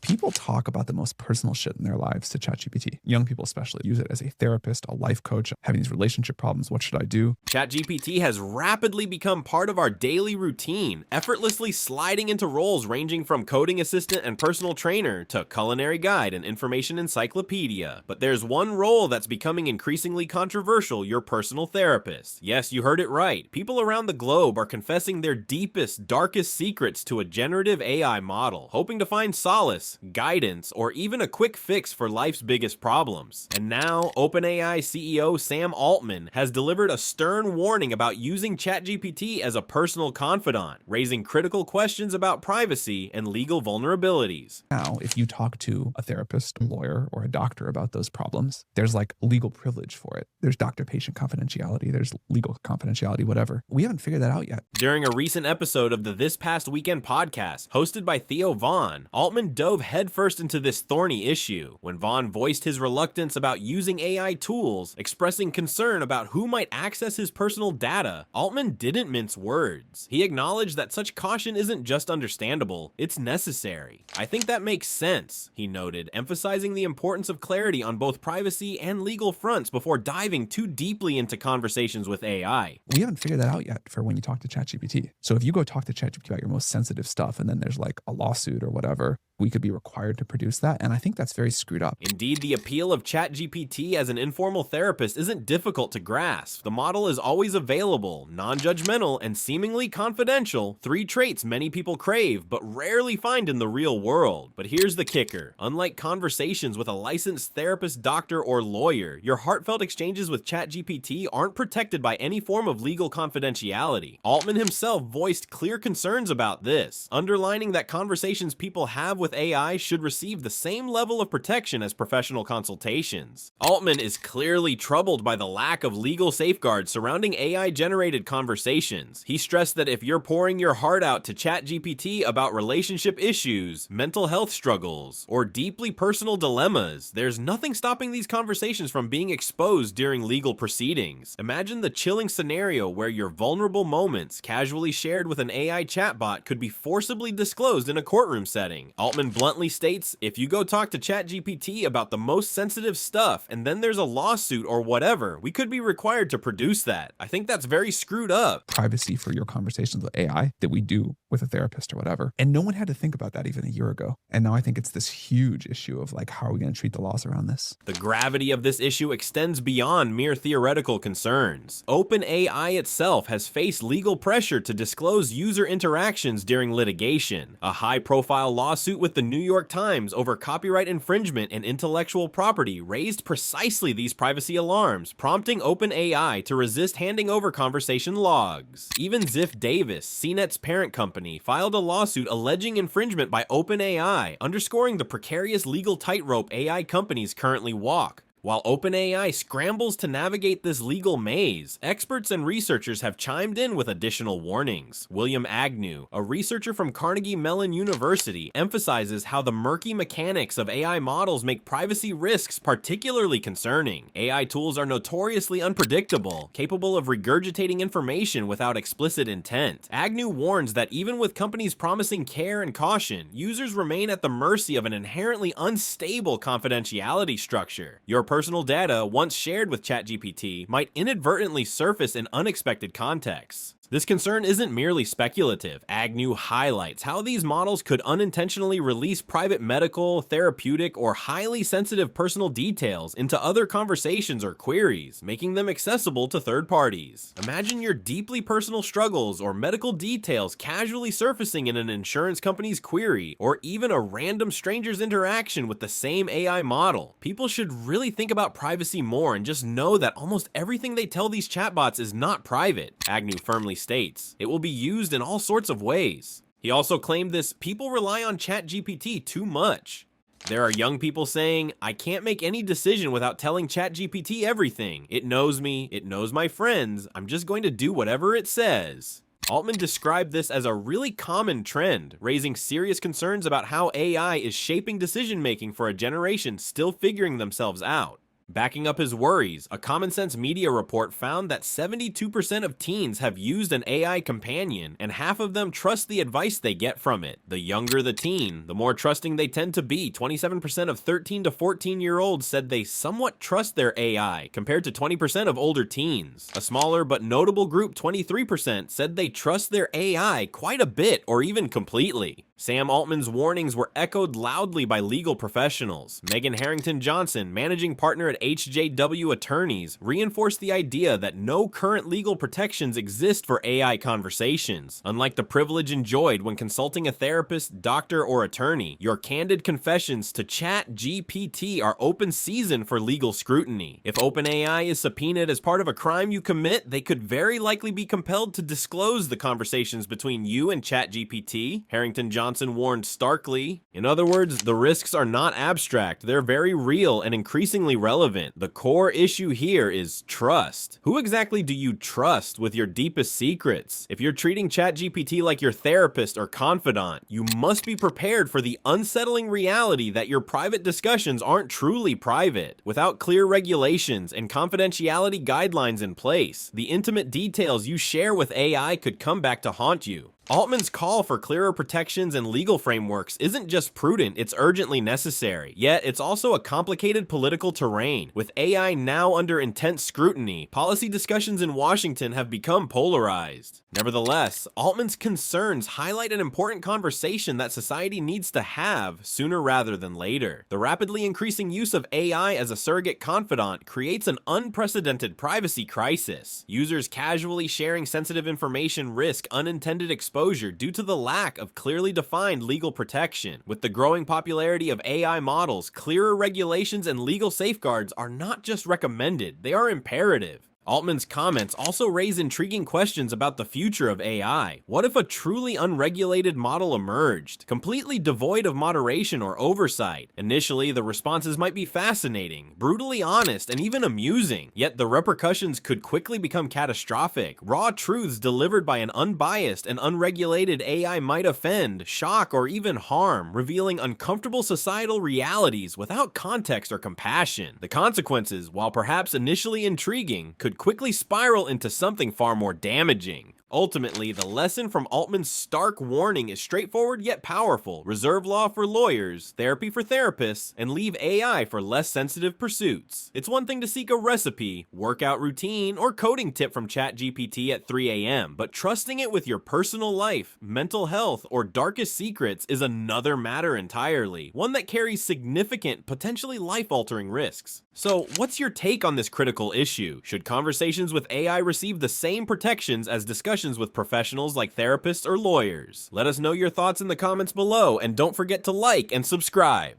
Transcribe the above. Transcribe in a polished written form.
People talk about the most personal shit in their lives to ChatGPT. Young people especially use it as a therapist, a life coach, having these relationship problems. What should I do? ChatGPT has rapidly become part of our daily routine, effortlessly sliding into roles ranging from coding assistant and personal trainer to culinary guide and information encyclopedia. But there's one role that's becoming increasingly controversial: your personal therapist. Yes, you heard it right. People around the globe are confessing their deepest, darkest secrets to a generative AI model, hoping to find solace, guidance, or even a quick fix for life's biggest problems. And now, OpenAI CEO Sam Altman has delivered a stern warning about using ChatGPT as a personal confidant, raising critical questions about privacy and legal vulnerabilities. Now, if you talk to a therapist, a lawyer, or a doctor about those problems, there's like legal privilege for it. There's doctor-patient confidentiality, there's legal confidentiality, whatever. We haven't figured that out yet. During a recent episode of the This Past Weekend podcast, hosted by Theo Vaughn, Altman dove headfirst into this thorny issue. When Vaughn voiced his reluctance about using AI tools, expressing concern about who might access his personal data, Altman didn't mince words. He acknowledged that such caution isn't just understandable, it's necessary. "I think that makes sense," he noted, emphasizing the importance of clarity on both privacy and legal fronts before diving too deeply into conversations with AI. We haven't figured that out yet for when you talk to ChatGPT. So if you go talk to ChatGPT about your most sensitive stuff and then there's like a lawsuit or whatever, we could be required to produce that. And I think that's very screwed up. Indeed, the appeal of ChatGPT as an informal therapist isn't difficult to grasp. The model is always available, non-judgmental, and seemingly confidential, three traits many people crave but rarely find in the real world. But here's the kicker. Unlike conversations with a licensed therapist, doctor, or lawyer, your heartfelt exchanges with ChatGPT aren't protected by any form of legal confidentiality. Altman himself voiced clear concerns about this, underlining that conversations people have with AI should receive the same level of protection as professional consultations. Altman is clearly troubled by the lack of legal safeguards surrounding AI-generated conversations. He stressed that if you're pouring your heart out to ChatGPT about relationship issues, mental health struggles, or deeply personal dilemmas, there's nothing stopping these conversations from being exposed during legal proceedings. Imagine the chilling scenario where your vulnerable moments, casually shared with an AI chatbot, could be forcibly disclosed in a courtroom setting. Altman bluntly states, if you go talk to ChatGPT about the most sensitive stuff and then there's a lawsuit or whatever, we could be required to produce that. I think that's very screwed up. Privacy for your conversations with AI that we do with a therapist or whatever. And no one had to think about that even a year ago. And now I think it's this huge issue of like, how are we going to treat the laws around this? The gravity of this issue extends beyond mere theoretical concerns. OpenAI itself has faced legal pressure to disclose user interactions during litigation. A high-profile lawsuit with the New York Times over copyright infringement and intellectual property raised precisely these privacy alarms, prompting OpenAI to resist handing over conversation logs. Even Ziff Davis, CNET's parent company, filed a lawsuit alleging infringement by OpenAI, underscoring the precarious legal tightrope AI companies currently walk. While OpenAI scrambles to navigate this legal maze, experts and researchers have chimed in with additional warnings. William Agnew, a researcher from Carnegie Mellon University, emphasizes how the murky mechanics of AI models make privacy risks particularly concerning. AI tools are notoriously unpredictable, capable of regurgitating information without explicit intent. Agnew warns that even with companies promising care and caution, users remain at the mercy of an inherently unstable confidentiality structure. Your personal data, once shared with ChatGPT, might inadvertently surface in unexpected contexts. This concern isn't merely speculative. Agnew highlights how these models could unintentionally release private medical, therapeutic, or highly sensitive personal details into other conversations or queries, making them accessible to third parties. Imagine your deeply personal struggles or medical details casually surfacing in an insurance company's query, or even a random stranger's interaction with the same AI model. People should really think about privacy more and just know that almost everything they tell these chatbots is not private. Agnew firmly states, it will be used in all sorts of ways. He also claimed this, people rely on ChatGPT too much. There are young people saying, I can't make any decision without telling ChatGPT everything. It knows me, it knows my friends, I'm just going to do whatever it says. Altman described this as a really common trend, raising serious concerns about how AI is shaping decision-making for a generation still figuring themselves out. Backing up his worries, a Common Sense Media report found that 72% of teens have used an AI companion, and half of them trust the advice they get from it. The younger the teen, the more trusting they tend to be. 27% of 13 to 14-year-olds said they somewhat trust their AI, compared to 20% of older teens. A smaller but notable group, 23%, said they trust their AI quite a bit or even completely. Sam Altman's warnings were echoed loudly by legal professionals. Megan Harrington Johnson, managing partner at HJW Attorneys, reinforced the idea that no current legal protections exist for AI conversations. Unlike the privilege enjoyed when consulting a therapist, doctor, or attorney, your candid confessions to ChatGPT are open season for legal scrutiny. If OpenAI is subpoenaed as part of a crime you commit, they could very likely be compelled to disclose the conversations between you and ChatGPT, Harrington Johnson warned starkly. In other words, the risks are not abstract, they're very real and increasingly relevant. The core issue here is trust. Who exactly do you trust with your deepest secrets? If you're treating ChatGPT like your therapist or confidant, you must be prepared for the unsettling reality that your private discussions aren't truly private. Without clear regulations and confidentiality guidelines in place, the intimate details you share with AI could come back to haunt you. Altman's call for clearer protections and legal frameworks isn't just prudent, it's urgently necessary. Yet, it's also a complicated political terrain. With AI now under intense scrutiny, policy discussions in Washington have become polarized. Nevertheless, Altman's concerns highlight an important conversation that society needs to have sooner rather than later. The rapidly increasing use of AI as a surrogate confidant creates an unprecedented privacy crisis. Users casually sharing sensitive information risk unintended exposure due to the lack of clearly defined legal protection. With the growing popularity of AI models, clearer regulations and legal safeguards are not just recommended, they are imperative. Altman's comments also raise intriguing questions about the future of AI. What if a truly unregulated model emerged, completely devoid of moderation or oversight? Initially, the responses might be fascinating, brutally honest, and even amusing, yet the repercussions could quickly become catastrophic. Raw truths delivered by an unbiased and unregulated AI might offend, shock, or even harm, revealing uncomfortable societal realities without context or compassion. The consequences, while perhaps initially intriguing, could quickly spiral into something far more damaging. Ultimately, the lesson from Altman's stark warning is straightforward yet powerful. Reserve law for lawyers, therapy for therapists, and leave AI for less sensitive pursuits. It's one thing to seek a recipe, workout routine, or coding tip from ChatGPT at 3 a.m., but trusting it with your personal life, mental health, or darkest secrets is another matter entirely, one that carries significant, potentially life-altering risks. So, what's your take on this critical issue? Should conversations with AI receive the same protections as discussions with professionals like therapists or lawyers? Let us know your thoughts in the comments below, and don't forget to like and subscribe.